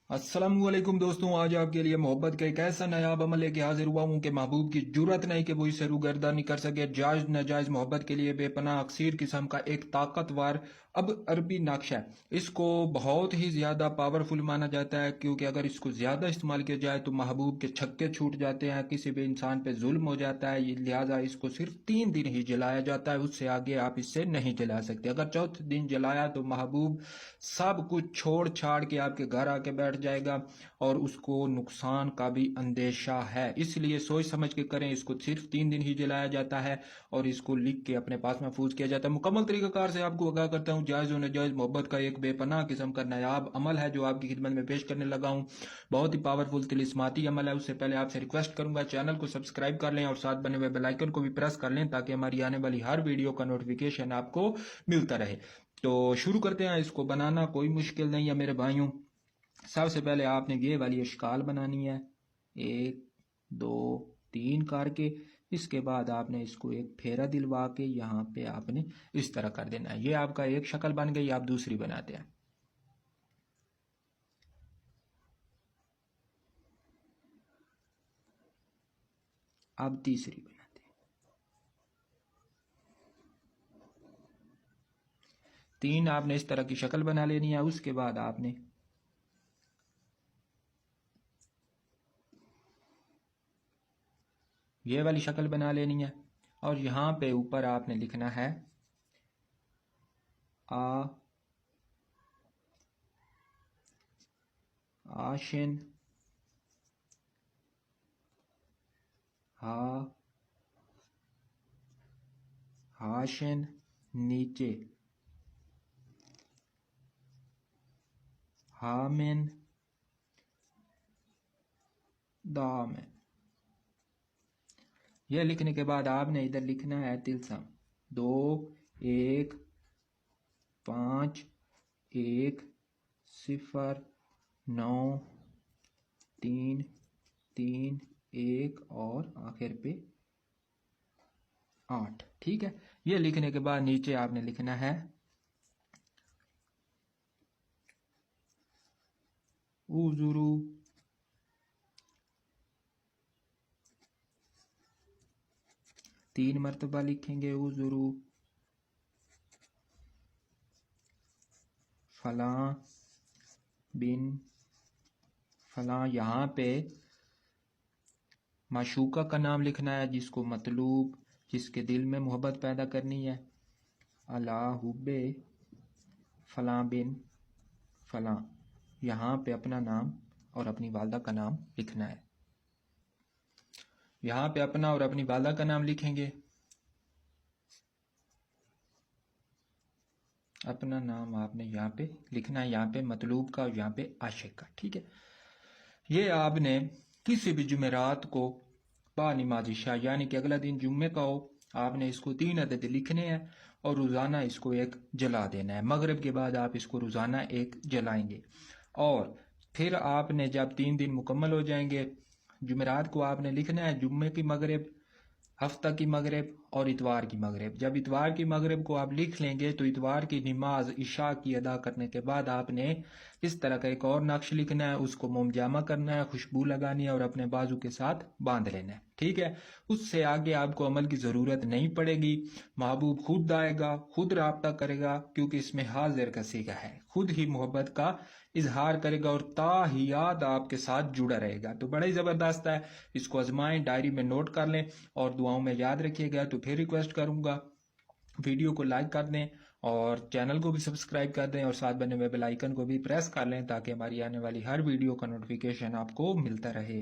अस्सलामुअलैकुम दोस्तों, आज आपके लिए मोहब्बत का एक ऐसा नायाब अमल लेके हाजिर हुआ हूँ कि महबूब की जुर्रत नहीं कि वो इसे रूगर्दानी कर सके। जायज नाजायज मोहब्बत के लिए बेपनाह अक्सीर किस्म का एक ताकतवर अब अरबी नक्श है। इसको बहुत ही ज्यादा पावरफुल माना जाता है, क्योंकि अगर इसको ज्यादा इस्तेमाल किया जाए तो महबूब के छक्के छूट जाते हैं, किसी भी इंसान पे जुल्म हो जाता है। लिहाजा इसको सिर्फ 3 दिन ही जलाया जाता है, उससे आगे आप इससे नहीं जला सकते। अगर चौथे दिन जलाया तो महबूब सब कुछ छोड़ छाड़ के आपके घर आके बैठ जाएगा और उसको नुकसान का भी अंदेशा है। इसलिए सोच समझ के करें। इसको सिर्फ 3 दिन ही जलाया जाता है और इसको लिख के अपने पास महफूज किया जाता है। मुकम्मल तरीकाकार से आपको आगाह करता हूँ। जायज और नाजायज मोहब्बत का एक बेपनाह किस्म का नायाब अमल है जो आपकी खिदमत में पेश करने लगा हूँ। बहुत ही पावरफुल तिलिस्माती अमल है। उससे पहले आपसे रिक्वेस्ट करूंगा, चैनल को सब्सक्राइब कर लें और साथ बने हुए बेल आइकन को भी प्रेस कर लें ताकि हमारी आने वाली हर वीडियो का नोटिफिकेशन आपको मिलता रहे। तो शुरू करते हैं। इसको बनाना कोई मुश्किल नहीं है मेरे भाइयों। सबसे पहले आपने ये वाली अशकाल बनानी है, 1 2 3 करके। इसके बाद आपने इसको एक फेरा दिलवा के यहाँ पे आपने इस तरह कर देना है। ये आपका एक शक्ल बन गई। आप दूसरी बनाते हैं। अब तीसरी बनाते हैं। 3 आपने इस तरह की शक्ल बना लेनी है। उसके बाद आपने ये वाली शक्ल बना लेनी है और यहाँ पे ऊपर आपने लिखना है आशिन हाशिन नीचे हामिन दामिन। यह लिखने के बाद आपने इधर लिखना है तिलसम 2 1 5 1 0 9 3 3 1 और आखिर पे 8। ठीक है। ये लिखने के बाद नीचे आपने लिखना है उजुरू 3 मरतबा लिखेंगे उजुरू फलां बिन फलां। यहाँ पे माशूका का नाम लिखना है, जिसको मतलूब, जिसके दिल में मोहब्बत पैदा करनी है। अला हुब्बे फलां बिन फलां। यहाँ पे अपना नाम और अपनी वालदा का नाम लिखना है। यहाँ पे अपना और अपनी वालदा का नाम लिखेंगे। अपना नाम आपने यहाँ पे लिखना है, यहाँ पे मतलूब का और यहाँ पे आशिक का। ठीक है। ये आपने किसी भी जुमेरात को बा नमाज इशा, यानी कि अगला दिन जुम्मे का हो, आपने इसको 3 अदद लिखने हैं और रोज़ाना इसको एक जला देना है। मगरिब के बाद आप इसको रोज़ाना एक जलाएंगे और फिर आपने जब 3 दिन मुकम्मल हो जाएंगे, जुमेरात को आपने लिखना है जुम्मे की मगरिब, हफ्ता की मगरिब और इतवार की मगरिब। जब इतवार की मगरिब को आप लिख लेंगे तो इतवार की नमाज इशा की अदा करने के बाद आपने इस तरह का एक और नक्श लिखना है, उसको मोमजामा करना है, खुशबू लगानी है और अपने बाजू के साथ बांध लेना है। ठीक है। उससे आगे आपको अमल की ज़रूरत नहीं पड़ेगी। महबूब खुद आएगा, खुद राब्ता करेगा, क्योंकि इसमें हाजिर का सीगा है। खुद ही मोहब्बत का इजहार करेगा और ताहियात आपके साथ जुड़ा रहेगा। तो बड़ा ही ज़बरदस्त है। इसको आजमाएं, डायरी में नोट कर लें और दुआओं में याद रखिएगा। तो फिर रिक्वेस्ट करूंगा, वीडियो को लाइक कर दें और चैनल को भी सब्सक्राइब कर दें और साथ बने हुए बेल आइकन को भी प्रेस कर लें ताकि हमारी आने वाली हर वीडियो का नोटिफिकेशन आपको मिलता रहे।